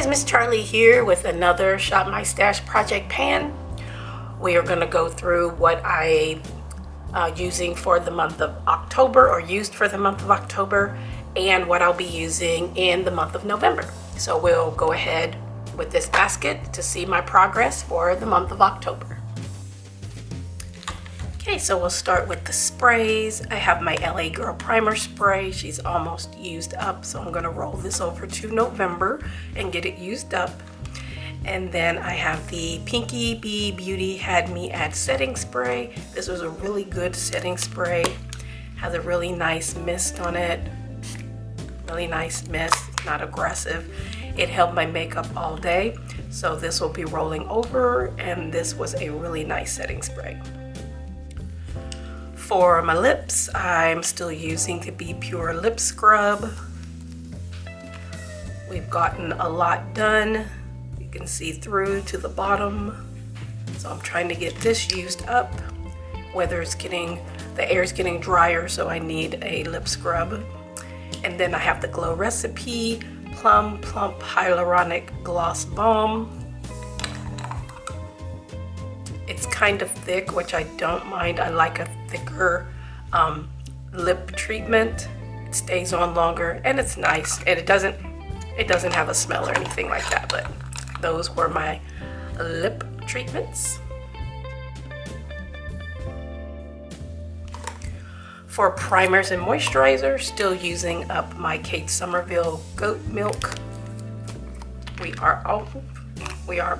Miss Charlie here with another Shop My Stash project pan. We are going to go through what I using for the month of October, or used for the month of October, and what I'll be using in the month of November. So we'll go ahead with this basket to see my progress for the month of October. Okay, so we'll start with the sprays. I have my LA Girl Primer Spray. She's almost used up, so I'm gonna roll this over to November and get it used up. And then I have the Pinky Bee Beauty Had Me Add Setting Spray. This was a really good setting spray. Has a really nice mist on it. Really nice mist, not aggressive. It held my makeup all day, so this will be rolling over, and this was a really nice setting spray. For my lips, I'm still using the Be Pure Lip Scrub. We've gotten a lot done. You can see through to the bottom. So I'm trying to get this used up. The air's getting drier, so I need a lip scrub. And then I have the Glow Recipe Plum Plump Hyaluronic Gloss Balm. It's kind of thick, which I don't mind. I like a thicker lip treatment. It stays on longer and it's nice, and it doesn't have a smell or anything like that. But those were my lip treatments. For primers and moisturizers, still using up my Kate Somerville Goat Milk. We are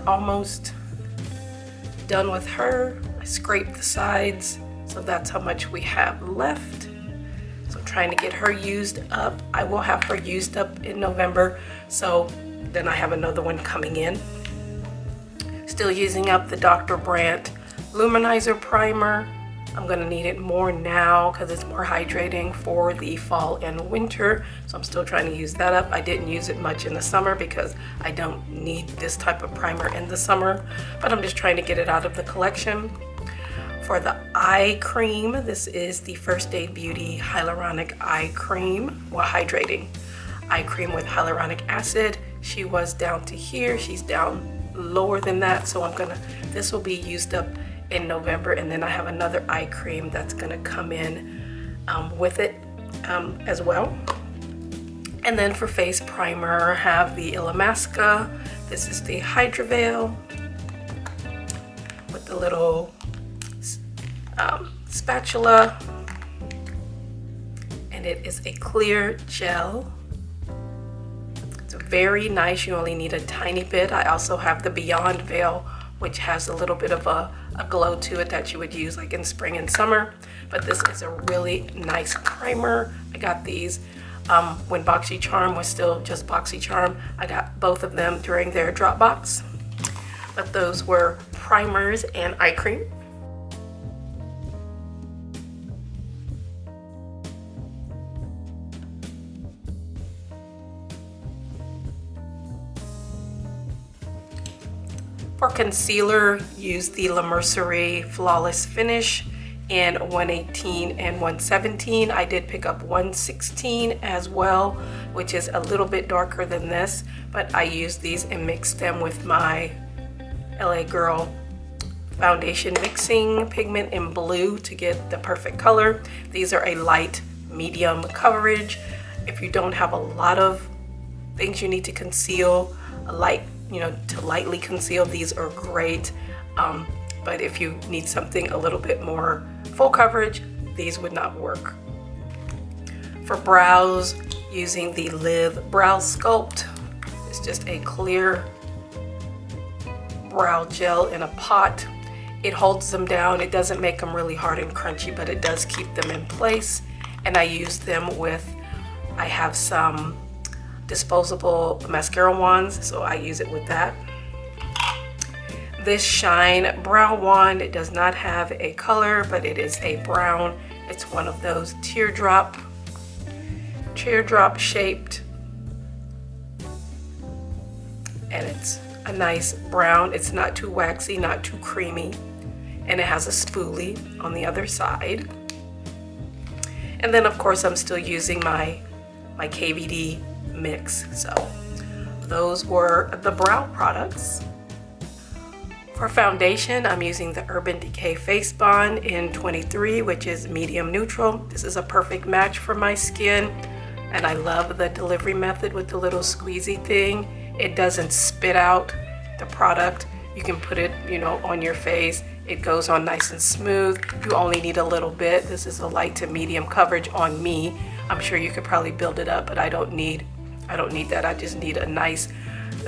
almost done with her. I scraped the sides, so that's how much we have left. So I'm trying to get her used up. I will have her used up in November, so then I have another one coming in. Still using up the Dr. Brandt Luminizer Primer. I'm gonna need it more now because it's more hydrating for the fall and winter. So I'm still trying to use that up. I didn't use it much in the summer because I don't need this type of primer in the summer, but I'm just trying to get it out of the collection. For the eye cream, this is the First Aid Beauty Hyaluronic Eye Cream, well, hydrating eye cream with hyaluronic acid. She was down to here. She's down lower than that, so this will be used up in November, and then I have another eye cream that's gonna come in with it as well. And then for face primer, I have the Illamasqua. This is the Hydra Veil with the little spatula, and it is a clear gel. It's very nice. You only need a tiny bit. I also have the Beyond Veil, which has a little bit of a glow to it that you would use like in spring and summer. But this is a really nice primer. I got these when BoxyCharm was still just BoxyCharm. I got both of them during their drop box. But those were primers and eye cream. For concealer, use the La Mercerie Flawless Finish in 118 and 117. I did pick up 116 as well, which is a little bit darker than this, but I used these and mixed them with my LA Girl foundation mixing pigment in blue to get the perfect color. These are a light medium coverage. If you don't have a lot of things you need to conceal, to lightly conceal, these are great. But if you need something a little bit more full coverage, these would not work. For brows, using the Live Brow Sculpt. It's just a clear brow gel in a pot. It holds them down. It doesn't make them really hard and crunchy, but it does keep them in place. And I use them I have some disposable mascara wands, so I use it with that. This Shine Brow Wand, it does not have a color, but it is a brown. It's one of those teardrop shaped, and it's a nice brown. It's not too waxy, not too creamy, and it has a spoolie on the other side. And then of course I'm still using my KVD mix. So those were the brow products. For foundation, I'm using the Urban Decay Face Bond in 23, which is medium neutral. This is a perfect match for my skin, and I love the delivery method with the little squeezy thing. It doesn't spit out the product. You can put it, on your face. It goes on nice and smooth. You only need a little bit. This is a light to medium coverage on me. I'm sure you could probably build it up, but I don't need that. I just need a nice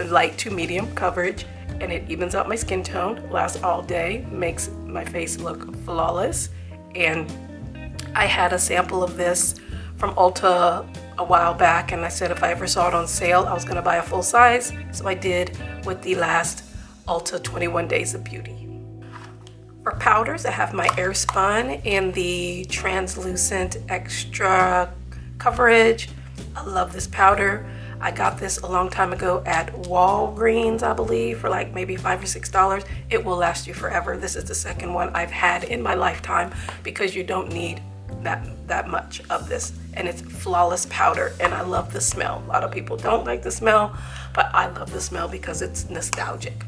light to medium coverage, and it evens out my skin tone, lasts all day, makes my face look flawless. And I had a sample of this from Ulta a while back, and I said if I ever saw it on sale, I was gonna buy a full size. So I did with the last Ulta 21 Days of Beauty. For powders, I have my Airspun in the translucent extra coverage. I love this powder. I got this a long time ago at Walgreens, I believe, for like maybe $5 or $6. It will last you forever. This is the second one I've had in my lifetime because you don't need that much of this, and it's flawless powder, and I love the smell. A lot of people don't like the smell, but I love the smell because it's nostalgic.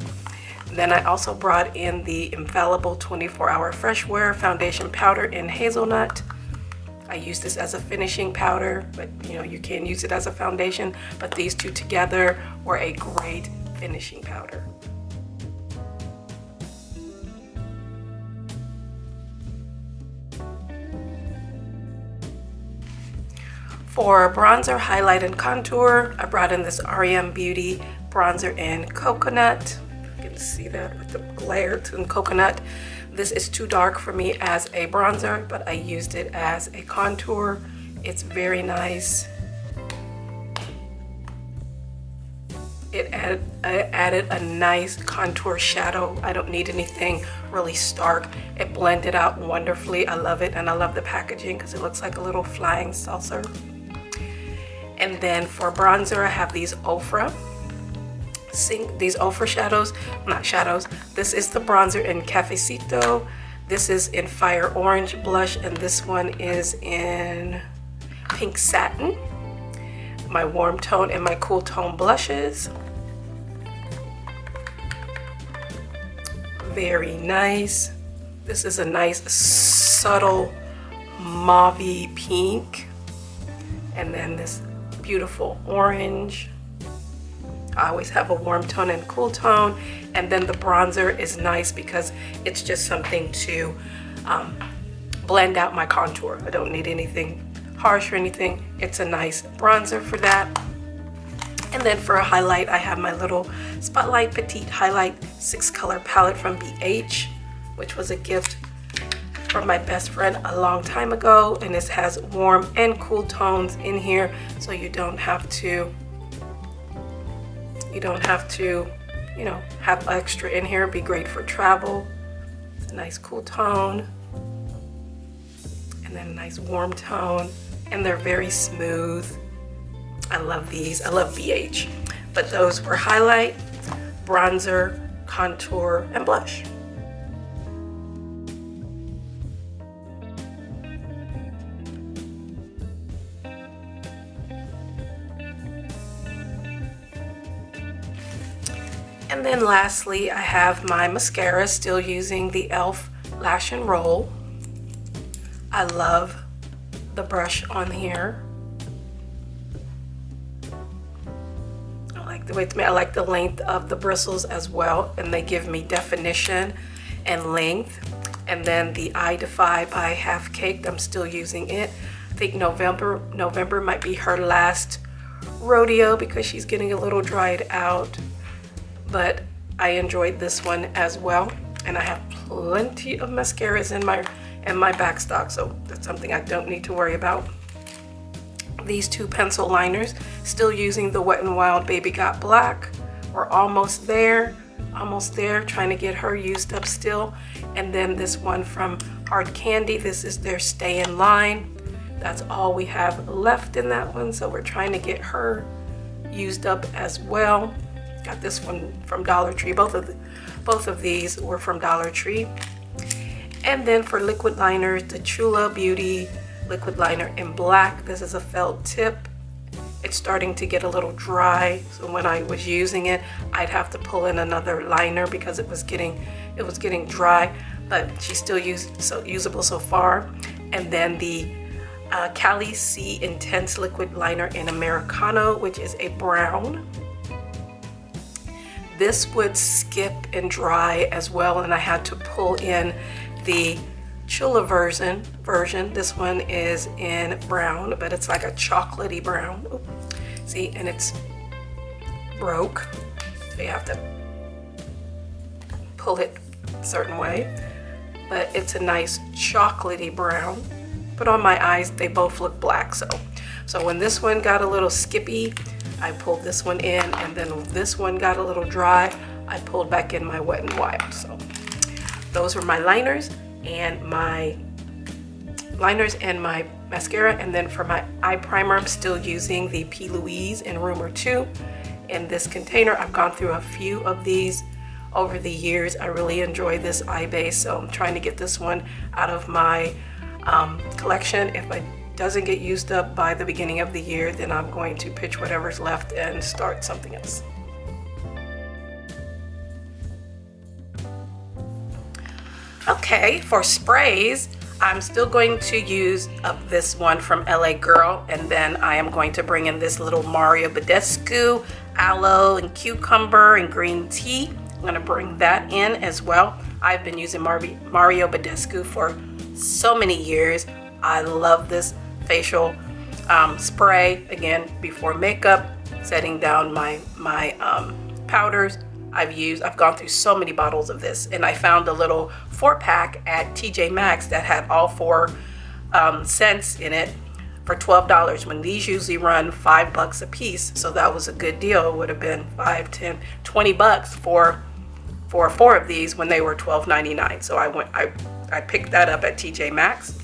Then I also brought in the Infallible 24-Hour Fresh Wear Foundation Powder in Hazelnut. I use this as a finishing powder, but you can use it as a foundation, but these two together were a great finishing powder. For bronzer, highlight, and contour, I brought in this REM Beauty bronzer in Coconut. You can see that with the glare in Coconut. This is too dark for me as a bronzer, but I used it as a contour. It's very nice. It added a nice contour shadow. I don't need anything really stark. It blended out wonderfully. I love it, and I love the packaging because it looks like a little flying saucer. And then for bronzer, I have these Ofra shadows, not shadows. This is the bronzer in Cafecito. This is in Fire Orange blush, and this one is in Pink Satin. My warm tone and my cool tone blushes. Very nice. This is a nice subtle mauve-y pink, and then this beautiful orange. I always have a warm tone and cool tone, and then the bronzer is nice because it's just something to blend out my contour. I don't need anything harsh or anything. It's a nice bronzer for that. And then for a highlight, I have my little Spotlight Petite Highlight 6-color palette from BH, which was a gift from my best friend a long time ago, and this has warm and cool tones in here, so you don't have to have extra in here. It'd be great for travel. It's a nice cool tone, and then a nice warm tone, and they're very smooth. I love these. I love BH. But those were highlight, bronzer, contour, and blush. And then lastly, I have my mascara, still using the e.l.f. Lash and Roll. I love the brush on here. I like the length of the bristles as well, and they give me definition and length. And then the Eye Defy by Half Caked, I'm still using it. I think November might be her last rodeo because she's getting a little dried out. But I enjoyed this one as well, and I have plenty of mascaras in my back stock, so that's something I don't need to worry about. These two pencil liners, still using the Wet n Wild Baby Got Black. We're almost there, trying to get her used up still. And then this one from Hard Candy, this is their Stay in Line. That's all we have left in that one, so we're trying to get her used up as well. Got this one from Dollar Tree. Both of these were from Dollar Tree. And then for liquid liners, the Cnutbutrbeauty liquid liner in black. This is a felt tip, it's starting to get a little dry. So when I was using it, I'd have to pull in another liner because it was getting dry, but she's still usable so far. And then the Cali C Intense Liquid Liner in Americano, which is a brown. This would skip and dry as well, and I had to pull in the Chula version. This one is in brown, but it's like a chocolatey brown. Ooh. See, and it's broke, so you have to pull it a certain way, but it's a nice chocolatey brown. But on my eyes, they both look black. So when this one got a little skippy, I pulled this one in, and then when this one got a little dry, I pulled back in my Wet n Wild. So those were my liners and my mascara. And then for my eye primer, I'm still using the P. Louise in Rumor 2 in this container. I've gone through a few of these over the years. I really enjoy this eye base, so I'm trying to get this one out of my collection. If it doesn't get used up by the beginning of the year, then I'm going to pitch whatever's left and start something else. Okay, for sprays, I'm still going to use up this one from LA Girl, and then I am going to bring in this little Mario Badescu aloe and cucumber and green tea. I'm going to bring that in as well. I've been using Mario Badescu for so many years. I love this facial spray. Again, before makeup, setting down my powders. I've gone through so many bottles of this, and I found a little 4-pack at TJ Maxx that had all 4 scents in it for $12, when these usually run $5 a piece. So that was a good deal. It would have been $5, $10, $20 for 4 of these when they were $12.99. So I picked that up at TJ Maxx.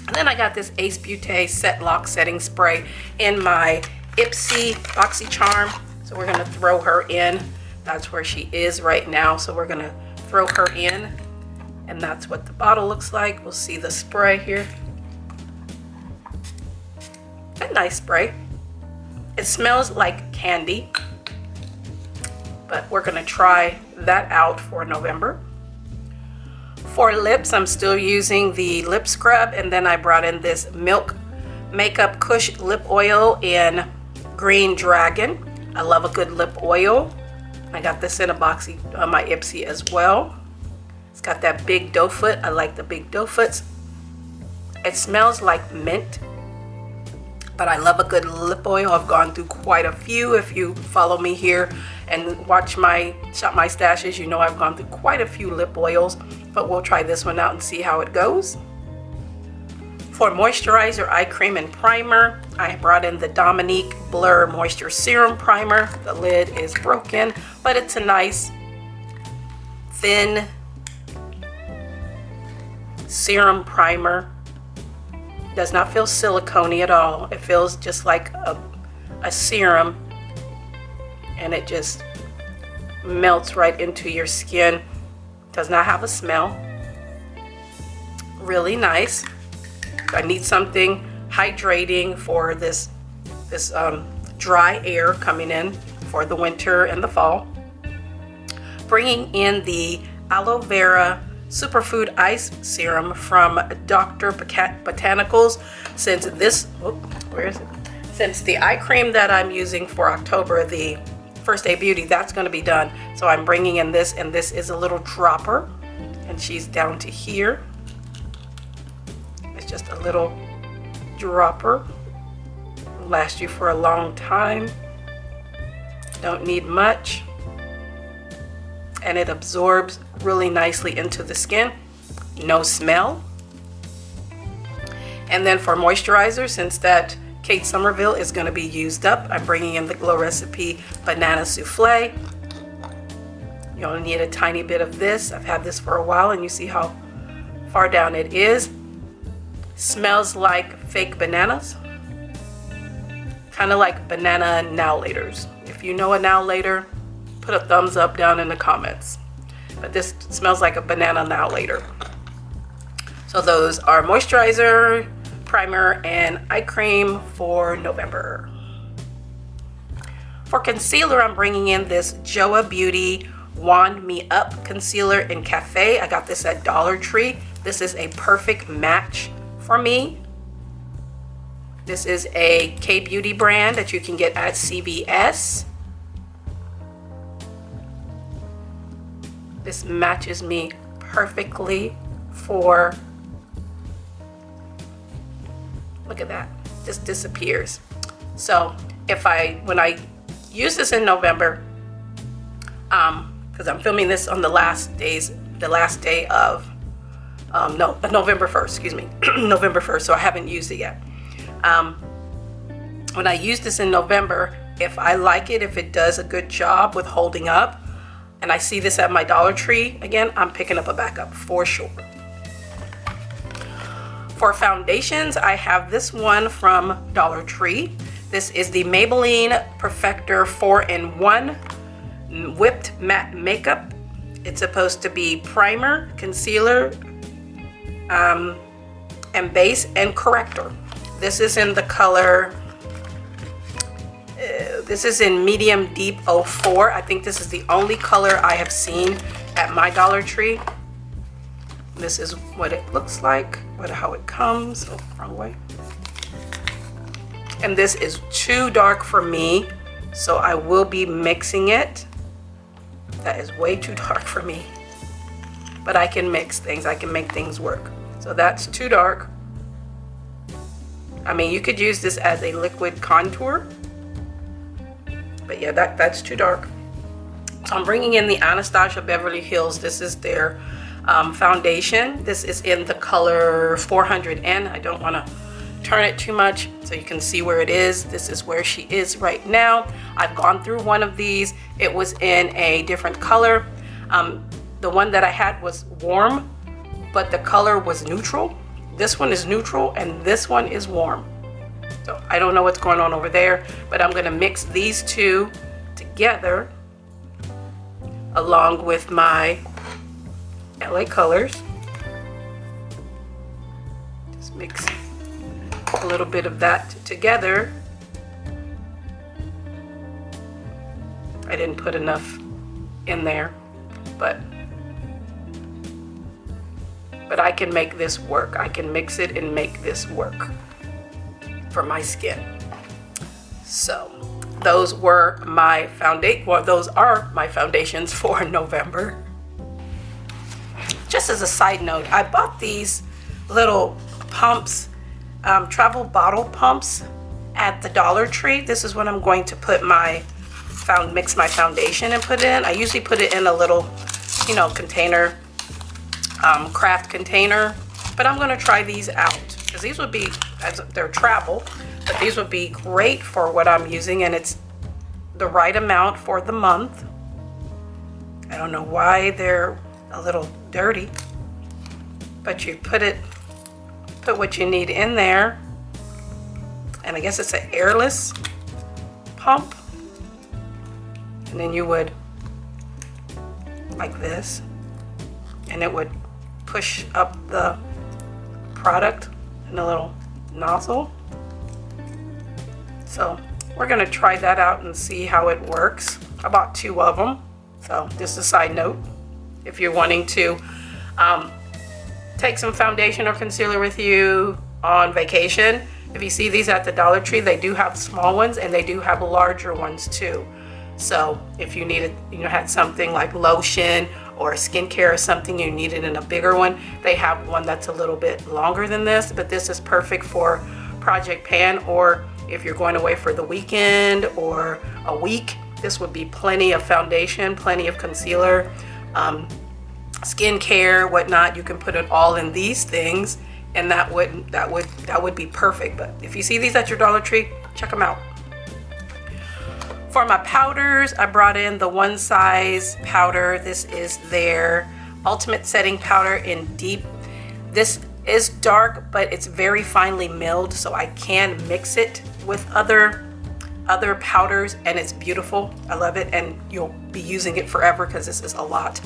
And then I got this Ace Beauté Set Lock Setting Spray in my Ipsy BoxyCharm. So we're gonna throw her in. That's where she is right now. So we're gonna throw her in, and that's what the bottle looks like. We'll see the spray here. A nice spray. It smells like candy, but we're gonna try that out for November. For lips, I'm still using the lip scrub, and then I brought in this Milk Makeup Kush Lip Oil in Green Dragon. I love a good lip oil. I got this in a boxy on my Ipsy as well. It's got that big doe foot. I like the big doe foots. It smells like mint, but I love a good lip oil. I've gone through quite a few. If you follow me here and watch my Shop My Stashes, you know I've gone through quite a few lip oils, but we'll try this one out and see how it goes. For moisturizer, eye cream, and primer, I brought in the Dominique Blur Moisture Serum Primer. The lid is broken, but it's a nice, thin serum primer. Does not feel silicone-y at all. It feels just like a serum, and it just melts right into your skin. Does not have a smell. Really nice. I need something hydrating for this dry air coming in for the winter and the fall. Bringing in the Aloe Vera Superfood Ice Serum from Dr. Botanicals. Since the eye cream that I'm using for October, the First Day Beauty, that's going to be done. So I'm bringing in this, and this is a little dropper, and she's down to here. It's just a little dropper. Will last you for a long time. Don't need much. And it absorbs really nicely into the skin. No smell. And then for moisturizer, since that Kate Somerville is going to be used up, I'm bringing in the Glow Recipe Banana Souffle. You only need a tiny bit of this. I've had this for a while, and you see how far down it is. Smells like fake bananas. Kind of like banana now-laters. If you know a now-later, put a thumbs up down in the comments. But this smells like a banana now-later. So those are moisturizer, primer, and eye cream for November. For concealer, I'm bringing in this Joa Beauty Wand Me Up Concealer in Cafe. I got this at Dollar Tree. This is a perfect match for me. This is a K-Beauty brand that you can get at CVS. This matches me perfectly for, look at that, this disappears. So when I use this in November, because I'm filming this on the last day of November 1st, excuse me, November 1st, so I haven't used it yet. When I use this in November, if I like it, if it does a good job with holding up, and I see this at my Dollar Tree, again, I'm picking up a backup for sure. For foundations, I have this one from Dollar Tree. This is the Maybelline Perfector 4-in-1 Whipped Matte Makeup. It's supposed to be primer, concealer, and base and corrector. This is in the color, this is in medium deep 04. I think this is the only color I have seen at my Dollar Tree. This is what it looks like, how it comes. Oh, wrong way. And this is too dark for me, so I will be mixing it. That is way too dark for me. But I can mix things, I can make things work. So that's too dark. I mean, you could use this as a liquid contour. But yeah, that's too dark. So I'm bringing in the Anastasia Beverly Hills. This is their foundation. This is in the color 400N. I don't want to turn it too much so you can see where it is. This is where she is right now. I've gone through one of these. It was in a different color. The one that I had was warm, but the color was neutral. This one is neutral and this one is warm. So I don't know what's going on over there, but I'm gonna mix these two together along with my LA colors. Just mix a little bit of that together. I didn't put enough in there, but I can make this work. I can mix it and make this work for my skin. So those were my those are my foundations for November. Just as a side note, I bought these little pumps, travel bottle pumps at the Dollar Tree. This is what I'm going to put mix my foundation and put in. I usually put it in a little, container, craft container, but I'm gonna try these out because these would be, they're travel, but these would be great for what I'm using, and it's the right amount for the month. I don't know why they're a little dirty, but you put what you need in there, and I guess it's an airless pump, and then you would like this, and it would push up the product in a little nozzle. So we're gonna try that out and see how it works. I bought 2 of them. So just a side note, if you're wanting to take some foundation or concealer with you on vacation, if you see these at the Dollar Tree, they do have small ones and they do have larger ones too. So if you needed, had something like lotion or skincare or something, you need it in a bigger one, they have one that's a little bit longer than this, but this is perfect for Project Pan, or if you're going away for the weekend or a week, this would be plenty of foundation, plenty of concealer, skincare, whatnot. You can put it all in these things, and that would be perfect. But if you see these at your Dollar Tree, check them out. For my powders, I brought in the One Size powder. This is their Ultimate Setting Powder in Deep. This is dark, but it's very finely milled, so I can mix it with other powders, and it's beautiful. I love it, and you'll be using it forever because this is a lot.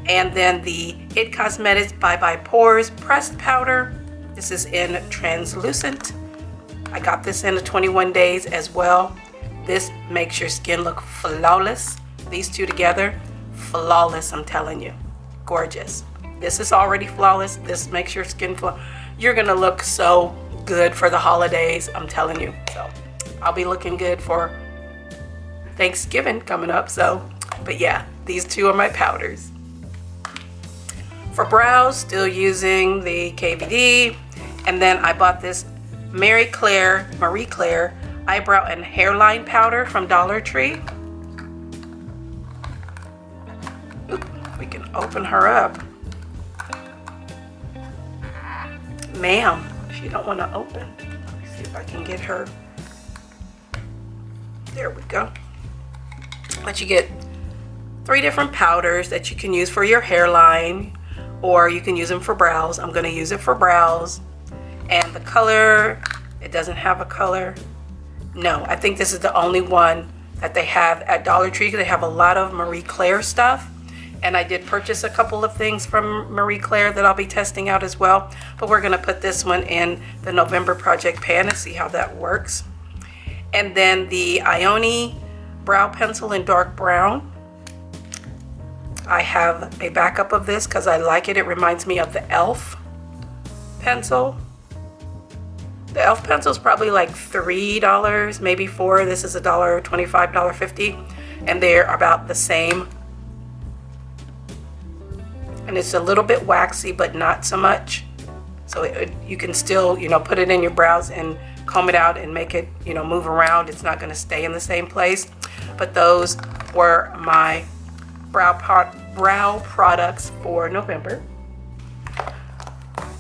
And then the It Cosmetics Bye Bye Pores Pressed Powder. This is in Translucent. I got this in 21 days as well. This makes your skin look flawless. These two together, flawless, I'm telling you. Gorgeous. This is already flawless. This makes your skin flawless. You're gonna look so good for the holidays, I'm telling you. So I'll be looking good for Thanksgiving coming up. So, but yeah, these two are my powders. For brows, still using the KVD. And then I bought this Marie Claire eyebrow and hairline powder from Dollar Tree. Oop, we can open her up. Ma'am, she don't want to open. Let me see if I can get her. There we go. But you get 3 different powders that you can use for your hairline, or you can use them for brows. I'm going to use it for brows. And the color, it doesn't have a color. No, I think this is the only one that they have at Dollar Tree. They have a lot of Marie Claire stuff. And I did purchase a couple of things from Marie Claire that I'll be testing out as well. But we're going to put this one in the November project pan and see how that works. And then the Ioni brow pencil in dark brown. I have a backup of this because I like it. It reminds me of the e.l.f. pencil. The e.l.f. pencil is probably like $3, maybe $4. This is $1.25, $1.50. And they're about the same. And it's a little bit waxy, but not so much. So you can still, put it in your brows and comb it out and make it, move around. It's not going to stay in the same place. But those were my brow products for November.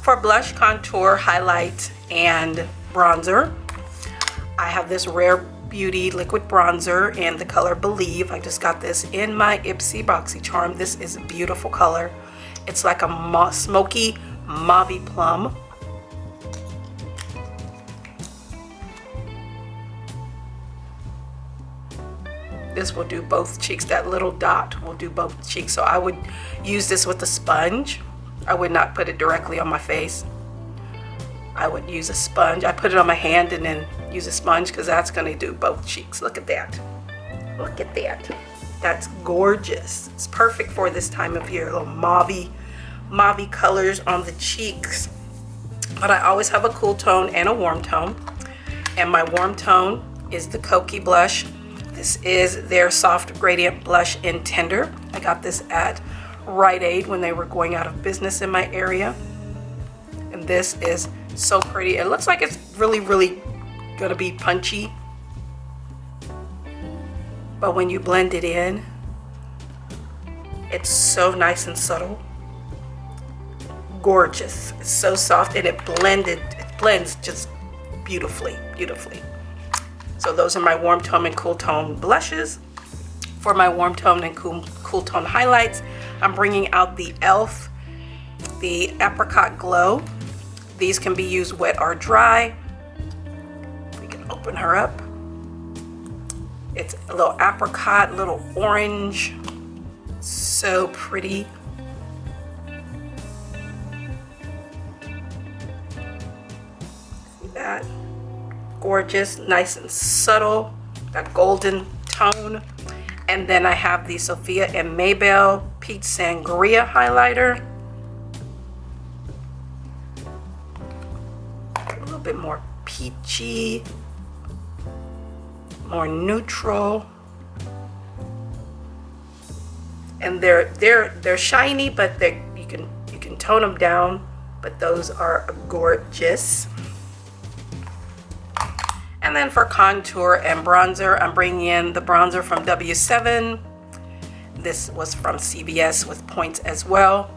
For blush, contour, highlight, and bronzer, I have this Rare Beauty liquid bronzer in the color Believe. I just got this in my Ipsy Boxy Charm. This is a beautiful color. It's like a smoky mauve plum. This will do both cheeks. That little dot will do both cheeks. So I would use this with a sponge. I would not put it directly on my face. I would use a sponge. I put it on my hand and then use a sponge because that's going to do both cheeks. Look at that. Look at that. That's gorgeous. It's perfect for this time of year. Little mauve colors on the cheeks. But I always have a cool tone and a warm tone. And my warm tone is the Kokie blush. This is their soft gradient blush in Tender. I got this at Rite Aid when they were going out of business in my area. And this is so pretty. It looks like it's really, really gonna be punchy. But when you blend it in, it's so nice and subtle. Gorgeous. It's so soft and it blends just beautifully, beautifully. So those are my warm tone and cool tone blushes. For my warm tone and cool tone highlights, I'm bringing out the e.l.f. the Apricot Glow. These can be used wet or dry. We can open her up. It's a little apricot, little orange. So pretty. See that? Gorgeous, nice and subtle, that golden tone. And then I have the Sophia and Maybell Peach Sangria highlighter. A little bit more peachy, more neutral. And they're shiny, but you can tone them down. But those are gorgeous. And then for contour and bronzer, I'm bringing in the bronzer from W7. This was from CVS with points as well.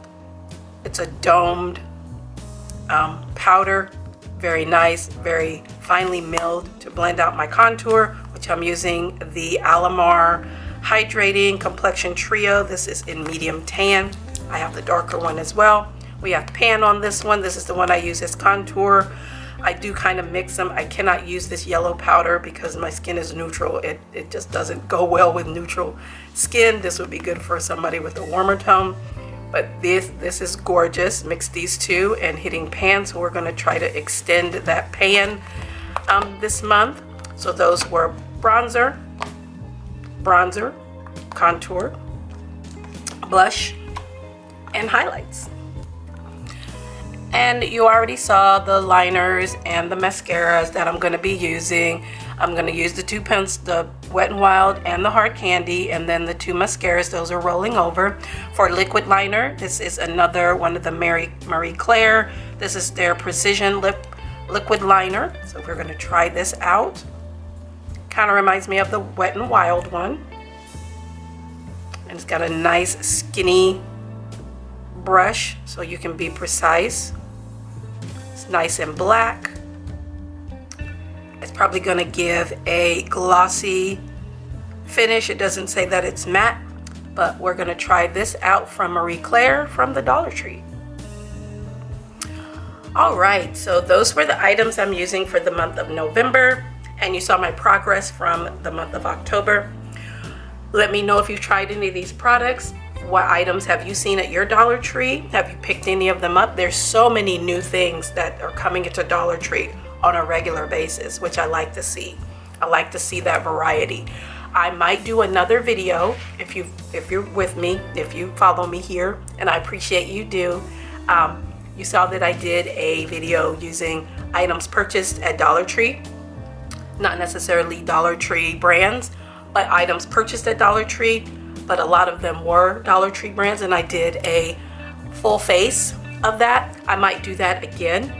It's a domed powder. Very nice, very finely milled to blend out my contour, which I'm using the Alamar Hydrating Complexion Trio. This is in medium tan. I have the darker one as well. We have pan on this one. This is the one I use as contour. I do kind of mix them. I cannot use this yellow powder because my skin is neutral. It just doesn't go well with neutral skin. This would be good for somebody with a warmer tone. But this is gorgeous. Mix these two and hitting pan. So we're going to try to extend that pan this month. So those were bronzer. bronzer, contour, blush, and highlights. And you already saw the liners and the mascaras that I'm going to be using. I'm going to use the 2 pens, the Wet n Wild and the Hard Candy, and then the 2 mascaras. Those are rolling over. For liquid liner, this is another one of the Marie Claire. This is their Precision liquid liner. So we're going to try this out. Kind of reminds me of the Wet n Wild one. And it's got a nice skinny brush so you can be precise. It's nice and black. It's probably going to give a glossy finish. It doesn't say that it's matte, but we're going to try this out from Marie Claire from the Dollar Tree. Alright, so those were the items I'm using for the month of November, and you saw my progress from the month of October. Let me know if you've tried any of these products. What items have you seen at your Dollar Tree? Have you picked any of them up? There's so many new things that are coming into Dollar Tree on a regular basis, which I like to see. I like to see that variety. I might do another video if you're with me, if you follow me here, and I appreciate you do. You saw that I did a video using items purchased at Dollar Tree, not necessarily Dollar Tree brands, but items purchased at Dollar Tree. But a lot of them were Dollar Tree brands, and I did a full face of that. I might do that again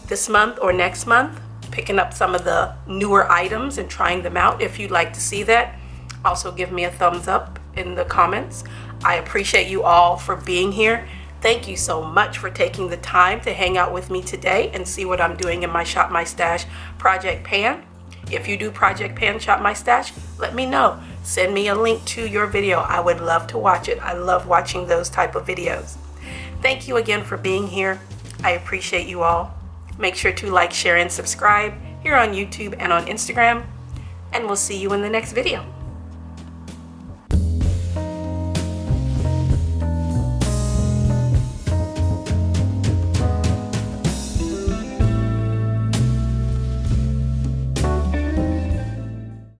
this month or next month, picking up some of the newer items and trying them out. If you'd like to see that, also give me a thumbs up in the comments. I appreciate you all for being here. Thank you so much for taking the time to hang out with me today and see what I'm doing in my Shop My Stash Project Pan. If you do Project Pan Shop My Stash, let me know. Send me a link to your video. I would love to watch it. I love watching those type of videos. Thank you again for being here. I appreciate you all. Make sure to like, share, and subscribe here on YouTube and on Instagram. And we'll see you in the next video.